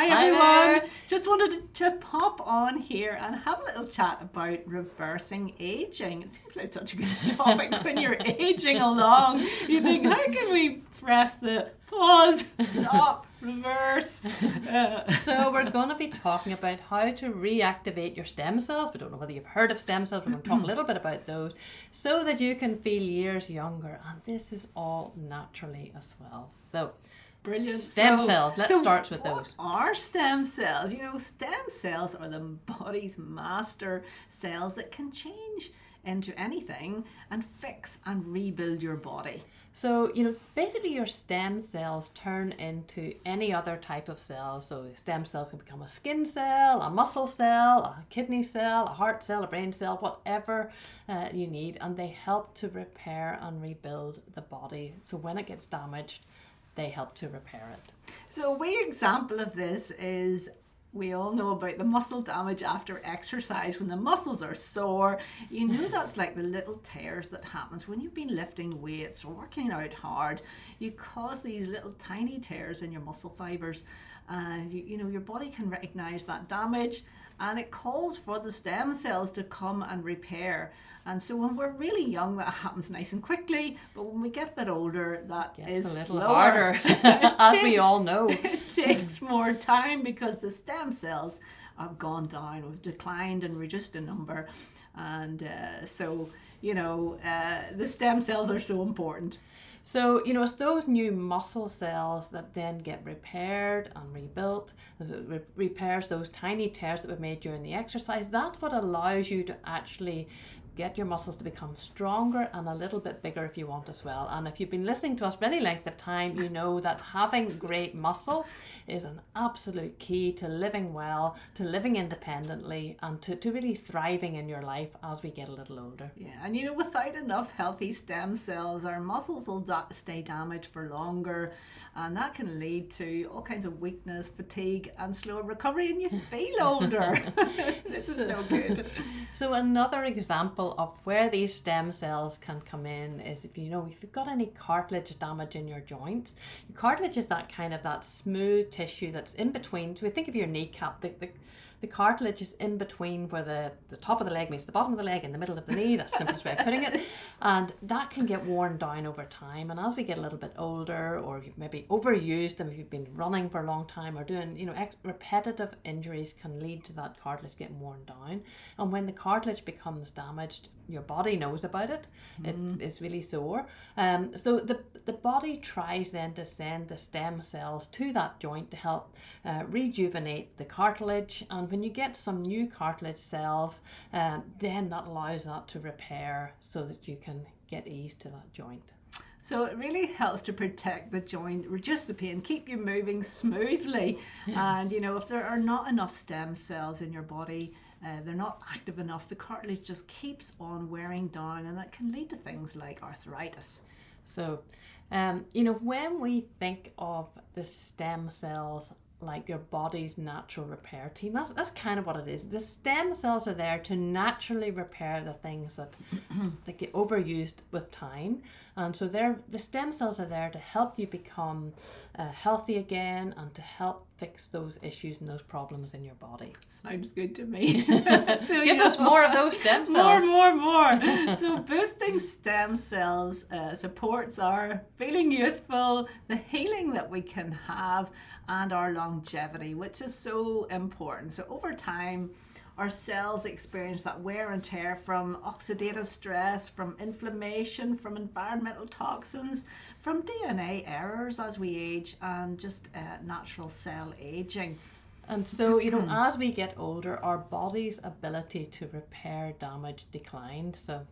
Hi everyone! Just wanted to pop on here and have a little chat about reversing aging. It seems like such a good topic when you're aging along. You think, how can we press the pause, stop, reverse? So we're going to be talking about how to reactivate your stem cells. We don't know whether you've heard of stem cells. We're going to talk a little bit about those so that you can feel years younger. And this is all naturally as well. So Brilliant. Stem cells. Let's start with those. What are stem cells? You know, stem cells are the body's master cells that can change into anything and fix and rebuild your body. So, basically your stem cells turn into any other type of cell. So a stem cell can become a skin cell, a muscle cell, a kidney cell, a heart cell, a brain cell, whatever you need. And they help to repair and rebuild the body. So when it gets damaged, they help to repair it. So a wee example of this is, we all know about the muscle damage after exercise when the muscles are sore. You know, that's like the little tears that happens when you've been lifting weights or working out hard. You cause these little tiny tears in your muscle fibers, and your body can recognize that damage, and it calls for the stem cells to come and repair. And so when we're really young, that happens nice and quickly, but when we get a bit older, that is a little slower. harder, as we all know. It takes more time because the stem cells have gone down, have declined and reduced in number. And the stem cells are so important. So, it's those new muscle cells that then get repaired and rebuilt. It repairs those tiny tears that were made during the exercise. That's what allows you to actually get your muscles to become stronger and a little bit bigger if you want as well. And if you've been listening to us for any length of time, you know that having great muscle is an absolute key to living well, to living independently, and to really thriving in your life as we get a little older. Yeah, and without enough healthy stem cells, our muscles will stay damaged for longer, and that can lead to all kinds of weakness, fatigue, and slower recovery, and you feel older. This is no good. So another example of where these stem cells can come in is if you've got any cartilage damage in your joints. Your cartilage is that smooth tissue that's in between. So we think of your kneecap, the cartilage is in between where the top of the leg meets the bottom of the leg in the middle of the knee. That's the simplest way of putting it. And that can get worn down over time. And as we get a little bit older, or you've maybe overused them, if you've been running for a long time or doing, repetitive injuries can lead to that cartilage getting worn down. And when the cartilage becomes damaged, your body knows about it. It is really sore. So the body tries then to send the stem cells to that joint to help rejuvenate the cartilage. And when you get some new cartilage cells, then that allows that to repair so that you can get ease to that joint. So it really helps to protect the joint, reduce the pain, keep you moving smoothly. And if there are not enough stem cells in your body, they're not active enough, the cartilage just keeps on wearing down, and it can lead to things like arthritis. So, when we think of the stem cells like your body's natural repair team, that's kind of what it is. The stem cells are there to naturally repair the things that get overused with time, and so the stem cells are there to help you become healthy again and to help fix those issues and those problems in your body. Sounds good to me. So give us more of those stem cells. More. So boosting stem cells supports our feeling youthful, the healing that we can have, and our longevity, which is so important. So over time, our cells experience that wear and tear from oxidative stress, from inflammation, from environmental toxins, from DNA errors as we age, and just natural cell aging. And so, as we get older, our body's ability to repair damage declines. So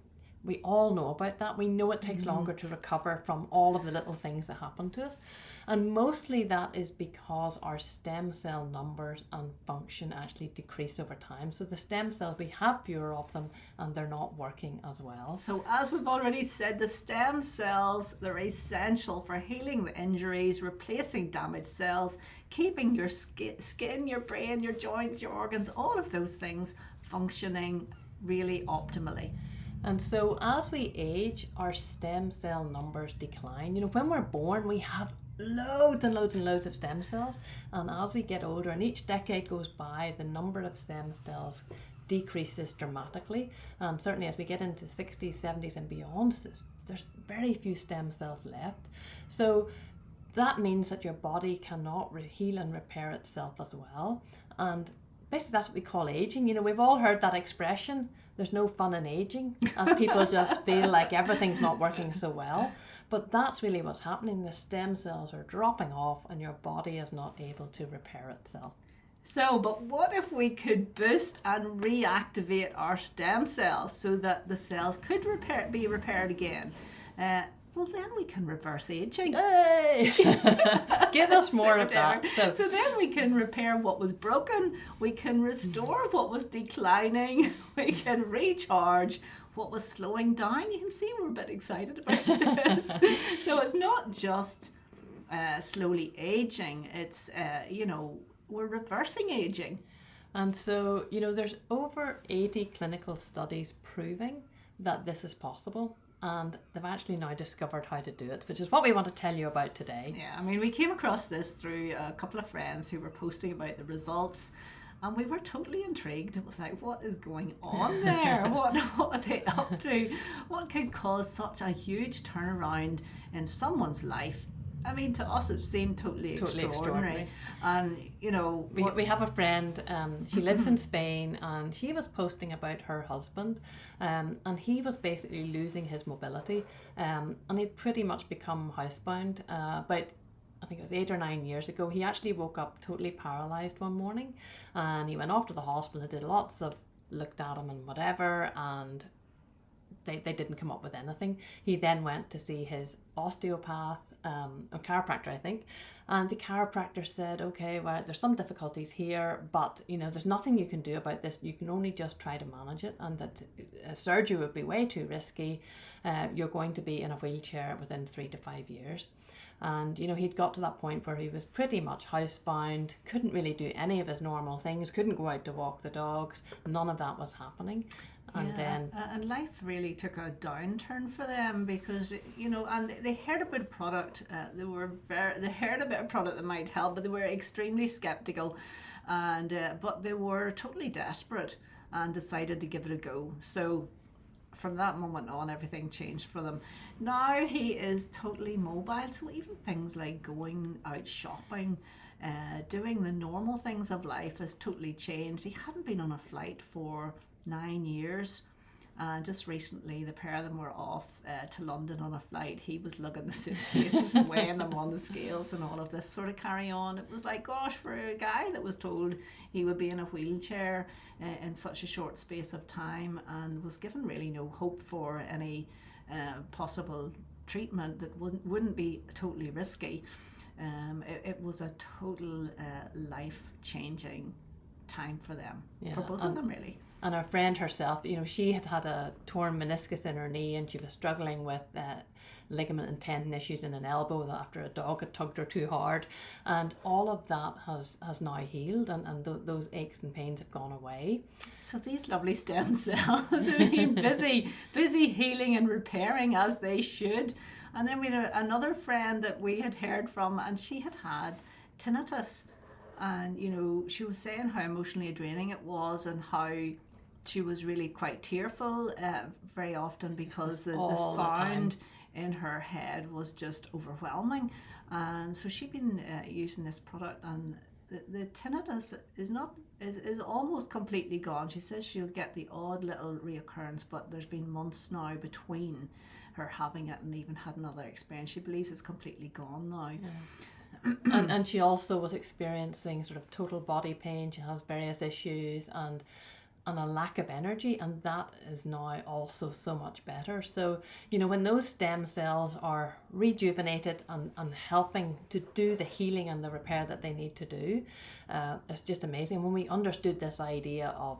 we all know about that. We know it takes longer to recover from all of the little things that happen to us. And mostly that is because our stem cell numbers and function actually decrease over time. So the stem cells, we have fewer of them and they're not working as well. So as we've already said, the stem cells, they're essential for healing the injuries, replacing damaged cells, keeping your skin, your brain, your joints, your organs, all of those things functioning really optimally. And so as we age, our stem cell numbers decline. When we're born, we have loads and loads and loads of stem cells. And as we get older and each decade goes by, the number of stem cells decreases dramatically. And certainly as we get into 60s, 70s and beyond, there's very few stem cells left. So that means that your body cannot heal and repair itself as well. And basically that's what we call aging. You know, we've all heard that expression, there's no fun in aging, as people just feel like everything's not working so well. But that's really what's happening. The stem cells are dropping off and your body is not able to repair itself. So, but what if we could boost and reactivate our stem cells so that the cells could be repaired again? Well, then we can reverse aging. Hey! Give us more of that. So then we can repair what was broken, we can restore what was declining, we can recharge what was slowing down. You can see we're a bit excited about this. So it's not just slowly aging, it's, we're reversing aging. And so, there's over 80 clinical studies proving that this is possible. And they've actually now discovered how to do it, which is what we want to tell you about today. Yeah, I mean, we came across this through a couple of friends who were posting about the results, and we were totally intrigued. It was like, what is going on there? What are they up to? What could cause such a huge turnaround in someone's life? I mean, to us it seemed totally extraordinary. And, we have a friend, she lives in Spain, and she was posting about her husband, and he was basically losing his mobility, and he'd pretty much become housebound. But I think it was 8 or 9 years ago, he actually woke up totally paralyzed one morning, and he went off to the hospital, did lots of, looked at him and whatever, and they didn't come up with anything. He then went to see his osteopath, a chiropractor, I think, and the chiropractor said, okay, well, there's some difficulties here, but there's nothing you can do about this. You can only just try to manage it, and that surgery would be way too risky. You're going to be in a wheelchair within 3 to 5 years. And he'd got to that point where he was pretty much housebound, couldn't really do any of his normal things, couldn't go out to walk the dogs, none of that was happening. And life really took a downturn for them because and they heard about a product. They heard about a product that might help, but they were extremely skeptical, and but they were totally desperate and decided to give it a go. So from that moment on, everything changed for them. Now he is totally mobile, so even things like going out shopping, doing the normal things of life has totally changed. He hadn't been on a flight for 9 years, and just recently the pair of them were off to London on a flight. He was lugging the suitcases and weighing them on the scales and all of this sort of carry on. It was like, gosh, for a guy that was told he would be in a wheelchair in such a short space of time and was given really no hope for any possible treatment that wouldn't be totally risky. It was a total life-changing time for them, for both of them really. And our friend herself, she had a torn meniscus in her knee, and she was struggling with ligament and tendon issues in an elbow after a dog had tugged her too hard, and all of that has now healed, and those aches and pains have gone away. So these lovely stem cells are being busy healing and repairing as they should. And then we had another friend that we had heard from, and she had tinnitus. And she was saying how emotionally draining it was, and how she was really quite tearful very often because the sound in her head was just overwhelming. And so she'd been using this product, and the tinnitus is almost completely gone. She says she'll get the odd little reoccurrence, but there's been months now between her having it and even had another experience. She believes it's completely gone now. Yeah. and she also was experiencing sort of total body pain. She has various issues and a lack of energy, and that is now also so much better. So when those stem cells are rejuvenated and helping to do the healing and the repair that they need to do, it's just amazing. When we understood this idea of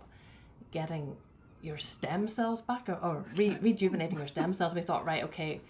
getting your stem cells back, or rejuvenating your stem cells, we thought, right, okay,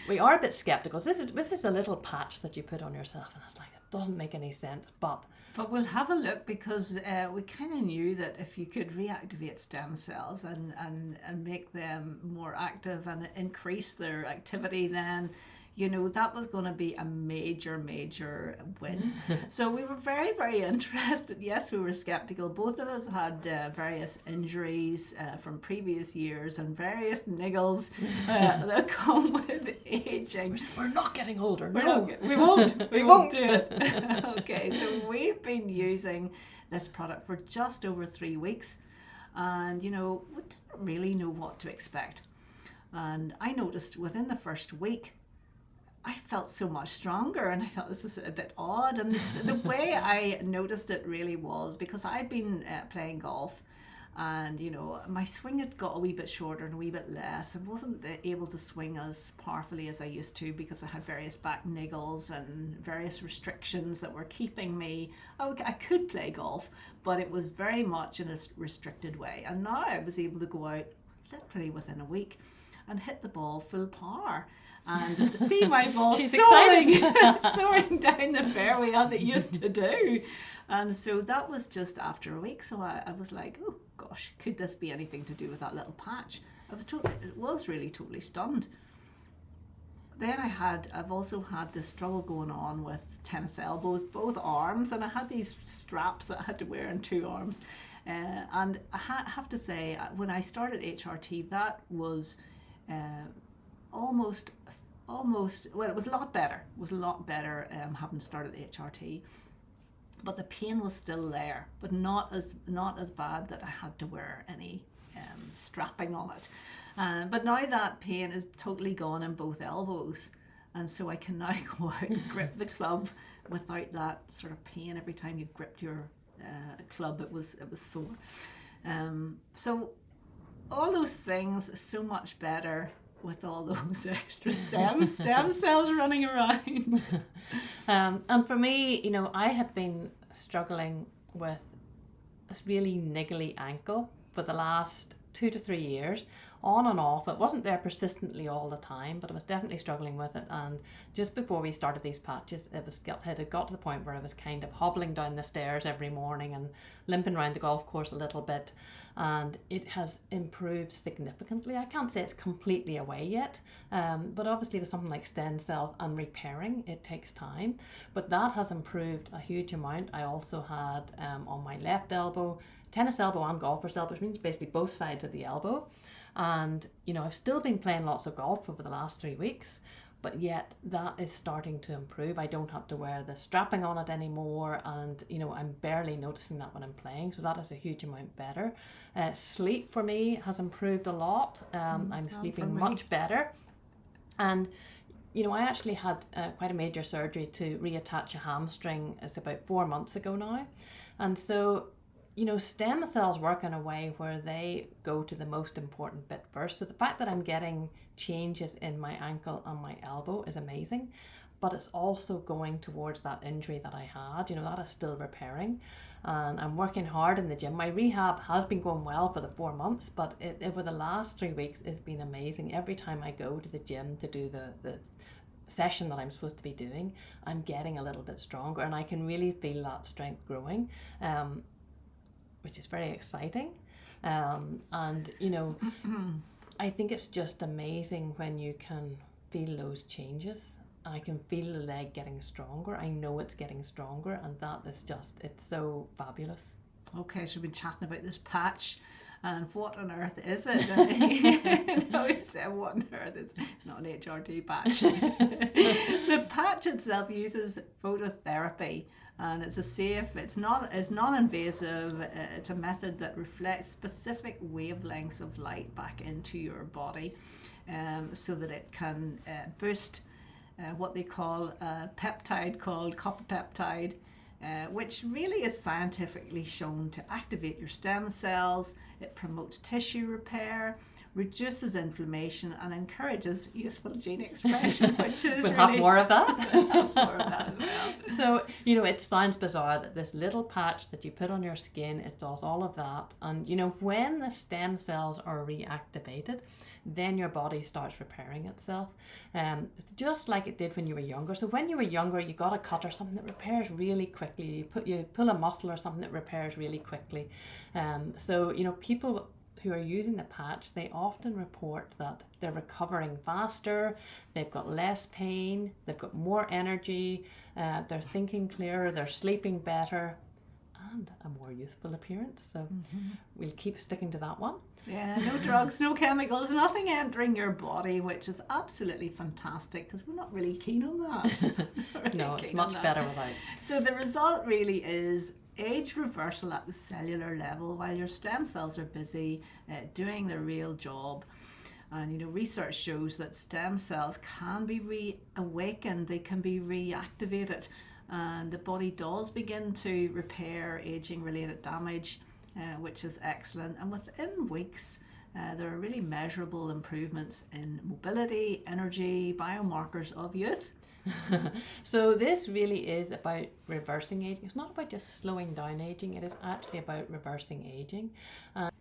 we are a bit skeptical. This is a little patch that you put on yourself, and it's like, it doesn't make any sense, but we'll have a look, because we kind of knew that if you could reactivate stem cells and make them more active and increase their activity, then you know, that was going to be a major, major win. So we were very, very interested. Yes, we were skeptical. Both of us had various injuries from previous years and various niggles that come with aging. We're not getting older. We won't. We won't do it. Okay, so we've been using this product for just over 3 weeks, and you know, we didn't really know what to expect. And I noticed within the first week, I felt so much stronger, and I thought this is a bit odd. And the way I noticed it really was because I'd been playing golf, and you know, my swing had got a wee bit shorter and a wee bit less, and wasn't able to swing as powerfully as I used to because I had various back niggles and various restrictions that were keeping me. I could play golf, but it was very much in a restricted way. And now I was able to go out literally within a week and hit the ball full power and see my ball soaring, soaring down the fairway as it used to do. And so that was just after a week. So I was like, oh gosh, could this be anything to do with that little patch? It was really totally stunned. Then I've also had this struggle going on with tennis elbows, both arms, and I had these straps that I had to wear on 2 arms. And I have to say, when I started HRT, that was almost, well, it was a lot better. It was a lot better having started HRT. But the pain was still there, but not as bad that I had to wear any strapping on it. But now that pain is totally gone in both elbows, and so I can now go out and grip the club without that sort of pain every time you gripped your club. It was sore. So all those things, so much better with all those extra stem cells running around. And for me, you know, I had been struggling with this really niggly ankle for the last 2 to 3 years, on and off. It wasn't there persistently all the time, but I was definitely struggling with it. And just before we started these patches, it had got to the point where I was kind of hobbling down the stairs every morning and limping around the golf course a little bit. And it has improved significantly. I can't say it's completely away yet, but obviously with something like stem cells and repairing, it takes time. But that has improved a huge amount. I also had on my left elbow, tennis elbow and golfer's elbow, which means basically both sides of the elbow. And, you know, I've still been playing lots of golf over the last 3 weeks, but yet that is starting to improve. I don't have to wear the strapping on it anymore, and, you know, I'm barely noticing that when I'm playing, so that is a huge amount better. Sleep for me has improved a lot. I'm sleeping much better. And, you know, I actually had quite a major surgery to reattach a hamstring. It's about 4 months ago now. And so, you know, stem cells work in a way where they go to the most important bit first. So the fact that I'm getting changes in my ankle and my elbow is amazing, but it's also going towards that injury that I had. You know, that is still repairing, and I'm working hard in the gym. My rehab has been going well for the 4 months, but over the last 3 weeks, it's been amazing. Every time I go to the gym to do the session that I'm supposed to be doing, I'm getting a little bit stronger, and I can really feel that strength growing. Which is very exciting. And, you know, I think it's just amazing when you can feel those changes. I can feel the leg getting stronger. I know it's getting stronger, and that is just, it's so fabulous. Okay, so we've been chatting about this patch, and what on earth is it? No, it's what on earth? It's not an HRT patch. The patch itself uses phototherapy, and it's non-invasive. It's a method that reflects specific wavelengths of light back into your body, so that it can boost what they call a peptide called copper peptide, which really is scientifically shown to activate your stem cells. It promotes tissue repair, reduces inflammation, and encourages youthful gene expression, which is we'll have more of that. More of that as well. So, you know, it sounds bizarre that this little patch that you put on your skin, it does all of that. And, you know, when the stem cells are reactivated, then your body starts repairing itself, just like it did when you were younger. So when you were younger, you got a cut or something that repairs really quickly. You pull a muscle or something that repairs really quickly. So, you know, people who are using the patch, they often report that they're recovering faster, they've got less pain, they've got more energy, they're thinking clearer, they're sleeping better, and a more youthful appearance. So we'll keep sticking to that one. Yeah, no drugs, no chemicals, nothing entering your body, which is absolutely fantastic because we're not really keen on that. No, it's much better without. So the result really is age reversal at the cellular level while your stem cells are busy doing their real job. And you know, research shows that stem cells can be reawakened, they can be reactivated, and the body does begin to repair aging related damage, which is excellent. And within weeks, there are really measurable improvements in mobility, energy, biomarkers of youth. So this really is about reversing aging. It's not about just slowing down aging, it is actually about reversing aging.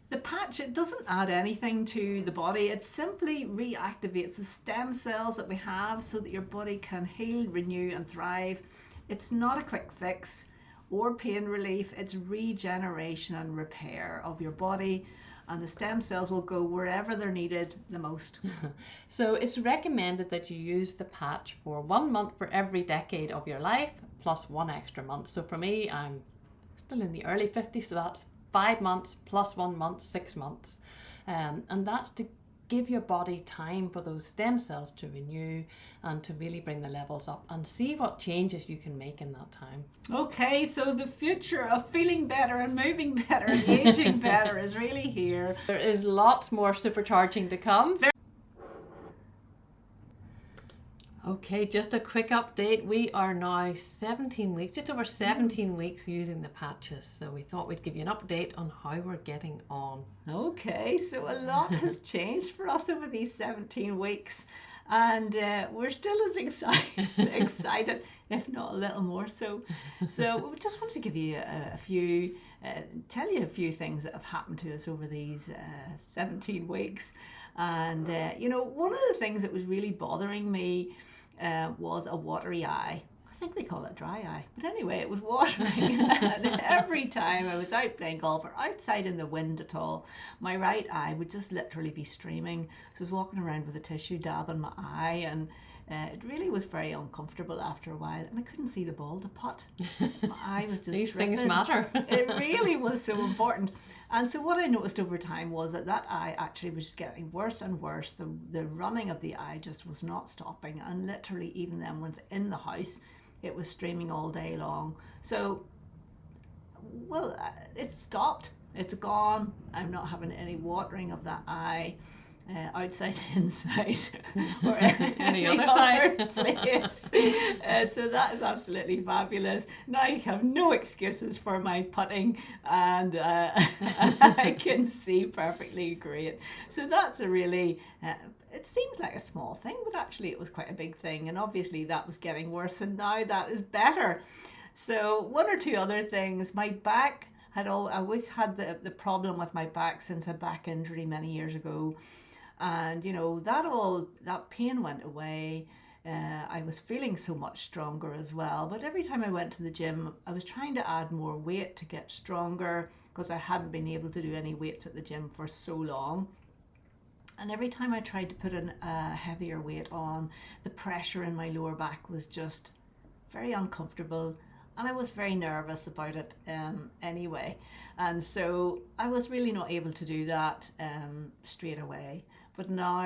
The patch, it doesn't add anything to the body, it simply reactivates the stem cells that we have so that your body can heal, renew and thrive. It's not a quick fix or pain relief, it's regeneration and repair of your body, and the stem cells will go wherever they're needed the most. So it's recommended that you use the patch for 1 month for every decade of your life, plus 1 extra month. So for me, I'm still in the early 50s, so that's 5 months plus 1 month, 6 months. And that's to give your body time for those stem cells to renew and to really bring the levels up and see what changes you can make in that time. Okay, so the future of feeling better and moving better and aging better is really here. There is lots more supercharging to come. Okay, just a quick update. We are now 17 weeks, just over 17 weeks using the patches. So we thought we'd give you an update on how we're getting on. Okay, so a lot has changed for us over these 17 weeks. And we're still as excited, if not a little more so. So we just wanted to give you tell you a few things that have happened to us over these 17 weeks. And, you know, one of the things that was really bothering me was a watery eye. I think they call it dry eye. But anyway, it was watering. And every time I was out playing golf or outside in the wind at all, my right eye would just literally be streaming. So I was walking around with a tissue dab in my eye, and it really was very uncomfortable after a while, and I couldn't see the ball to putt. My eye was just These dripping. things matter. It really was so important. And so what I noticed over time was that eye actually was getting worse and worse. The running of the eye just was not stopping, and literally even then within the house, it was streaming all day long. So, well, it's stopped. It's gone. I'm not having any watering of that eye. Outside, inside, or any other side place. So that is absolutely fabulous. Now I have no excuses for my putting, and I can see perfectly great. So that's a really, it seems like a small thing, but actually it was quite a big thing. And obviously that was getting worse, and now that is better. So one or two other things. My back I always had the problem with my back since a back injury many years ago. And, you know, that pain went away. I was feeling so much stronger as well. But every time I went to the gym, I was trying to add more weight to get stronger because I hadn't been able to do any weights at the gym for so long. And every time I tried to put a heavier weight on, the pressure in my lower back was just very uncomfortable. And I was very nervous about it anyway. And so I was really not able to do that straight away. But now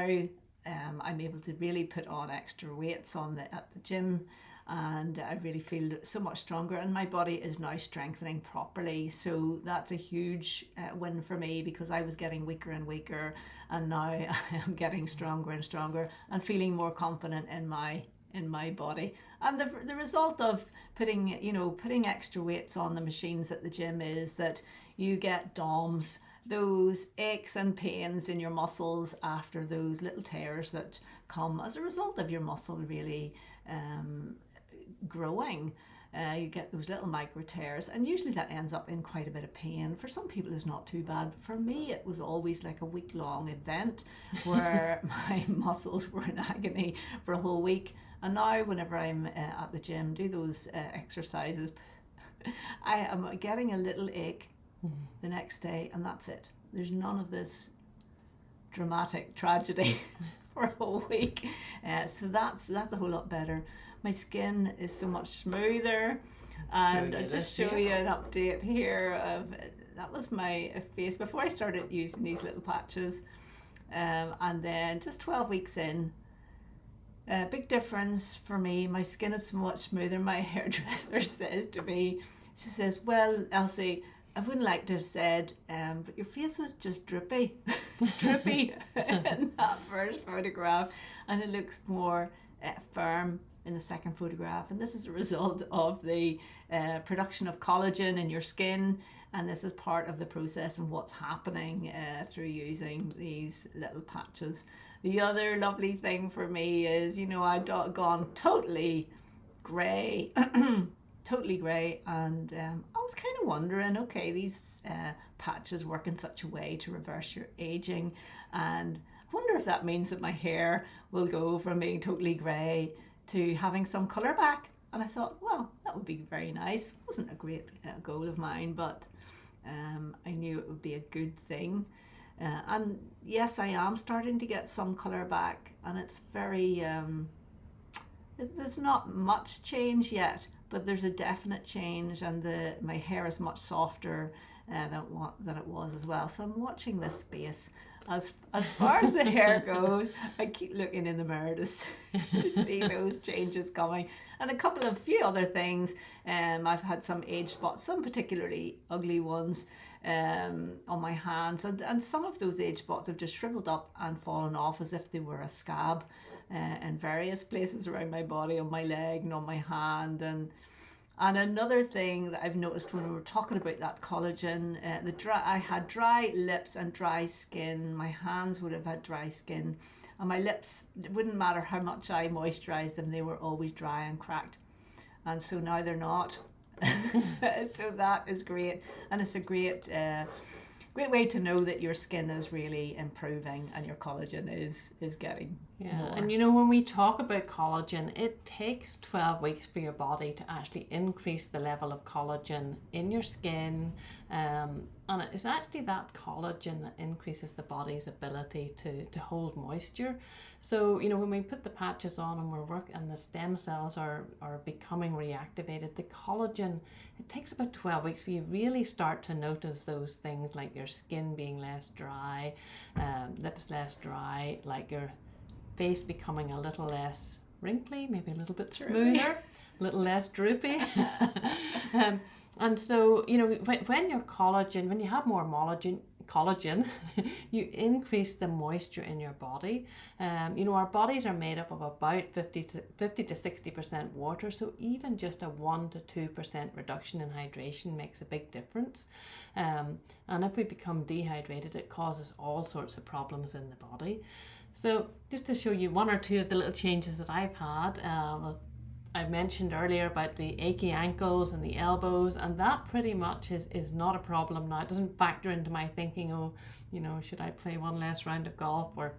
I'm able to really put on extra weights at the gym, and I really feel so much stronger, and my body is now strengthening properly. So that's a huge win for me, because I was getting weaker and weaker, and now I am getting stronger and stronger and feeling more confident in my body. And the result of putting extra weights on the machines at the gym is that you get DOMS, those aches and pains in your muscles after those little tears that come as a result of your muscle really growing. You get those little micro tears, and usually that ends up in quite a bit of pain. For some people it's not too bad, but for me it was always like a week-long event where my muscles were in agony for a whole week. And now whenever I'm at the gym, do those exercises, I am getting a little ache the next day, and that's it. there's none of this dramatic tragedy for a whole week. So that's a whole lot better. My skin is so much smoother, and I'll just show you an update here of that was my face before I started using these little patches, and then just 12 weeks in. Big difference for me. My skin is so much smoother. My hairdresser says to me, she says, "Well, Elsie, I wouldn't like to have said, but your face was just droopy, droopy in that first photograph, and it looks more firm in the second photograph. And this is a result of the production of collagen in your skin, and this is part of the process and what's happening through using these little patches." The other lovely thing for me is, I've gone totally grey. Totally grey, and I was kind of wondering, okay, these patches work in such a way to reverse your aging, and I wonder if that means that my hair will go from being totally grey to having some colour back. And I thought, well, that would be very nice. It wasn't a great goal of mine, but I knew it would be a good thing. And yes, I am starting to get some colour back, and it's very there's not much change yet, but there's a definite change, and my hair is much softer than it was as well. So I'm watching this space. As far as the hair goes, I keep looking in the mirror to see those changes coming. And a few other things. I've had some age spots, some particularly ugly ones on my hands, and some of those age spots have just shriveled up and fallen off as if they were a scab. In various places around my body, on my leg and on my hand. And another thing that I've noticed when we were talking about that collagen, I had dry lips and dry skin. My hands would have had dry skin, and my lips, it wouldn't matter how much I moisturized them, they were always dry and cracked. And so now they're not. So that is great, and it's a great way to know that your skin is really improving and your collagen is getting more. And when we talk about collagen, it takes 12 weeks for your body to actually increase the level of collagen in your skin, and it's actually that collagen that increases the body's ability to hold moisture. So when we put the patches on and the stem cells are becoming reactivated, the collagen, it takes about 12 weeks for you really start to notice those things, like your skin being less dry, lips less dry, like your face becoming a little less wrinkly, maybe a little bit smoother, a little less droopy. And so, when you have more collagen, you increase the moisture in your body. Our bodies are made up of about 50 to 60% water, so even just a 1 to 2% reduction in hydration makes a big difference. And if we become dehydrated, it causes all sorts of problems in the body. So just to show you one or two of the little changes that I've had, I mentioned earlier about the achy ankles and the elbows, and that pretty much is not a problem now. It doesn't factor into my thinking, should I play one less round of golf, or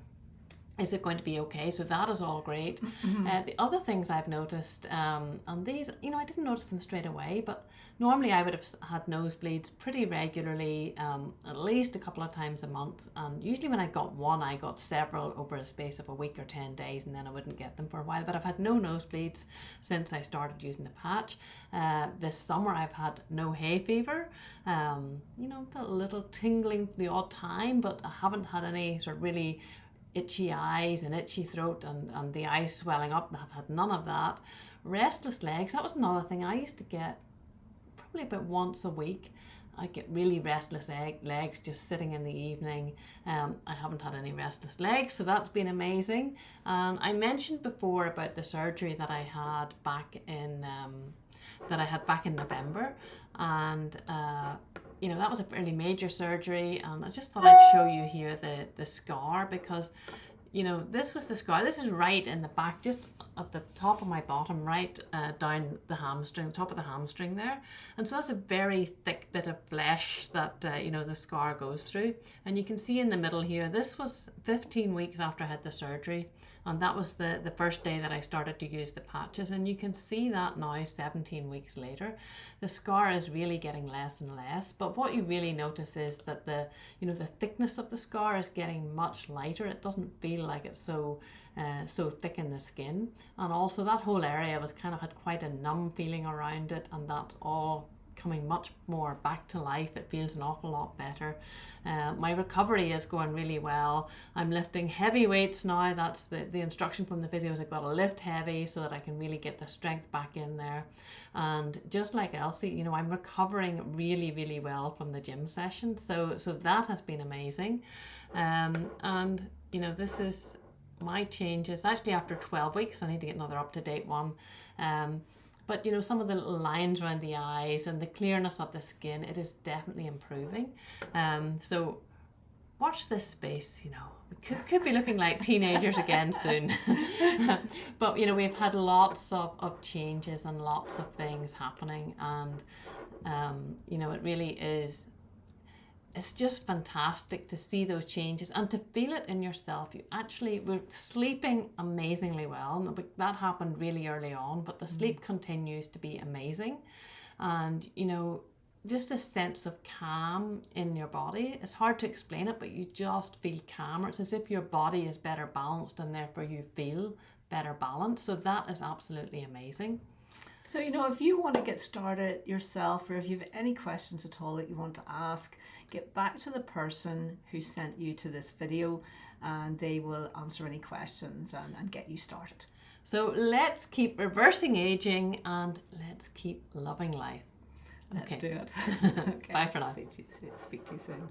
is it going to be okay? So that is all great. Mm-hmm. The other things I've noticed, and these, I didn't notice them straight away, but normally I would have had nosebleeds pretty regularly, at least a couple of times a month. And usually when I got one, I got several over a space of a week or 10 days, and then I wouldn't get them for a while. But I've had no nosebleeds since I started using the patch. This summer I've had no hay fever. Felt a little tingling the odd time, but I haven't had any sort of really itchy eyes and itchy throat and the eyes swelling up. I've had none of that. Restless legs, that was another thing I used to get probably about once a week. I get really restless legs just sitting in the evening. I haven't had any restless legs, so that's been amazing. And I mentioned before about the surgery that I had back in November, and that was a fairly major surgery, and I just thought I'd show you here the scar, because this was the scar. This is right in the back, just at the top of my bottom, right down the hamstring, top of the hamstring there. And so that's a very thick bit of flesh that, the scar goes through. And you can see in the middle here, this was 15 weeks after I had the surgery. And that was the first day that I started to use the patches. And you can see that now 17 weeks later, the scar is really getting less and less. But what you really notice is that the thickness of the scar is getting much lighter. It doesn't feel like it's so thick in the skin. And also that whole area was kind of had quite a numb feeling around it, and that's all coming much more back to life. It feels an awful lot better. My recovery is going really well. I'm lifting heavy weights now. That's the instruction from the physio is I've got to lift heavy so that I can really get the strength back in there. And just like Elsie, I'm recovering really, really well from the gym session. So that has been amazing. And this is my changes. Actually, after 12 weeks, I need to get another up-to-date one. But some of the little lines around the eyes and the clearness of the skin, it is definitely improving. So watch this space. We could be looking like teenagers again soon. But we've had lots of changes and lots of things happening, and it really is. It's just fantastic to see those changes and to feel it in yourself. We're sleeping amazingly well. That happened really early on, but the sleep continues to be amazing. And, just a sense of calm in your body. It's hard to explain it, but you just feel calmer. It's as if your body is better balanced and therefore you feel better balanced. So that is absolutely amazing. So, if you want to get started yourself, or if you have any questions at all that you want to ask, get back to the person who sent you to this video, and they will answer any questions and get you started. So let's keep reversing aging, and let's keep loving life. Let's do it. Okay. Bye for now. Speak to you soon.